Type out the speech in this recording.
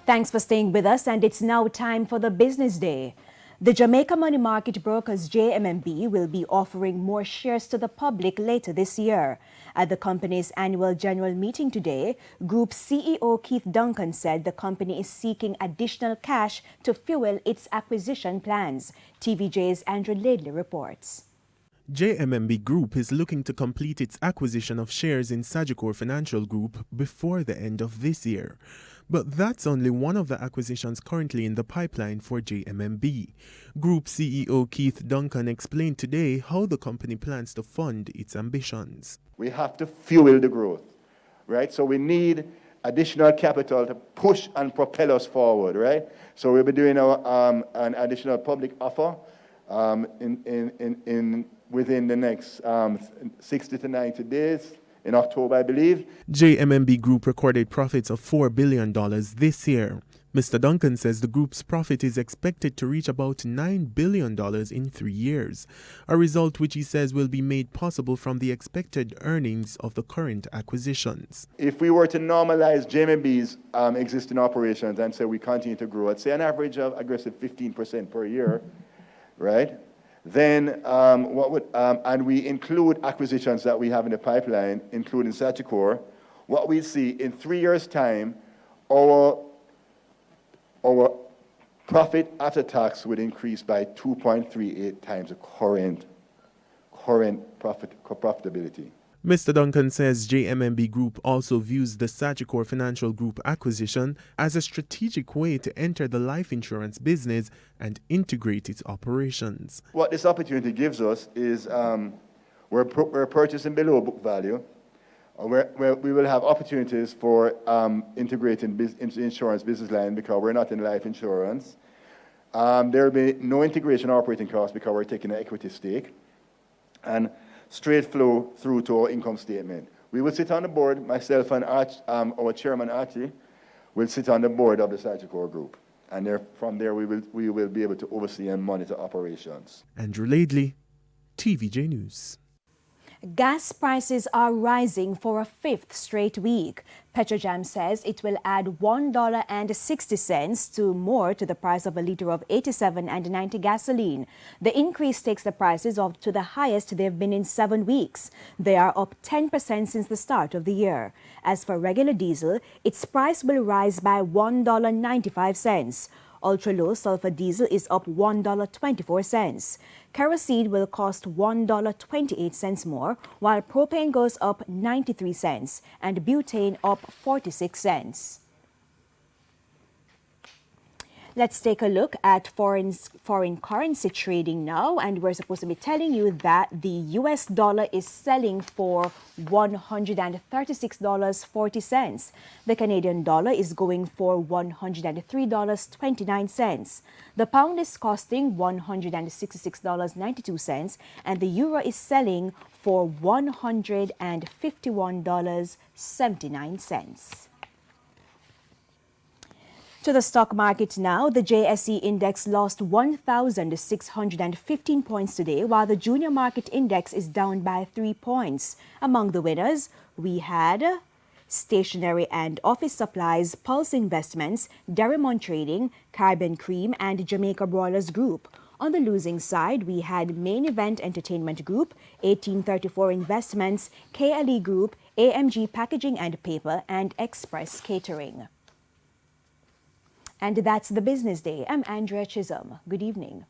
Thanks for staying with us, and it's now time for the business day. The Jamaica money market brokers JMMB will be offering more shares to the public later this year. At the company's annual general meeting today, Group CEO Keith Duncan said the company is seeking additional cash to fuel its acquisition plans. TVJ's Andrew Laidley reports. JMMB Group is looking to complete its acquisition of shares in Sagicor Financial Group before the end of this year. But that's only one of the acquisitions currently in the pipeline for JMMB. Group CEO Keith Duncan explained today how the company plans to fund its ambitions. We have to fuel the growth, right? So we need additional capital to push and propel us forward, right? So we'll be doing an additional public offer within the next 60 to 90 days. In October, I believe. JMMB Group recorded profits of $4 billion this year. Mr. Duncan says the group's profit is expected to reach about $9 billion in 3 years, a result which he says will be made possible from the expected earnings of the current acquisitions. If we were to normalize JMMB's existing operations and say we continue to grow, I'd say an average of aggressive 15% per year, right? Then and we include acquisitions that we have in the pipeline, including Sagicor, what we see in 3 years' time, our profit after tax would increase by 2.38 times the current profitability. Mr. Duncan says JMMB Group also views the Sagicor Financial Group acquisition as a strategic way to enter the life insurance business and integrate its operations. What this opportunity gives us is we're purchasing below book value. We will have opportunities for integrating into the insurance business line because we're not in life insurance. There will be no integration operating costs because we're taking an equity stake. And straight flow through to our income statement. We will sit on the board, myself and our chairman Archie will sit on the board of the Sagicor Group. And from there we will be able to oversee and monitor operations. Andrew Laidley, TVJ News. Gas prices are rising for a fifth straight week. Petrojam says it will add $1.60 to more to the price of a liter of 87 and 90 gasoline. The increase takes the prices up to the highest they've been in 7 weeks. They are up 10% since the start of the year. As for regular diesel, its price will rise by $1.95. Ultra-low sulfur diesel is up $1.24. Kerosene will cost $1.28 more, while propane goes up 93 cents and butane up 46 cents. Let's take a look at foreign currency trading now, and we're supposed to be telling you that the US dollar is selling for $136.40. The Canadian dollar is going for $103.29. The pound is costing $166.92, and the euro is selling for $151.79. To the stock market now, the JSE index lost 1,615 points today, while the junior market index is down by 3 points. Among the winners, we had Stationery and Office Supplies, Pulse Investments, Derrimont Trading, Carbon Cream, and Jamaica Broilers Group. On the losing side, we had Main Event Entertainment Group, 1834 Investments, KLE Group, AMG Packaging and Paper, and Express Catering. And that's the business day. I'm Andrea Chisholm. Good evening.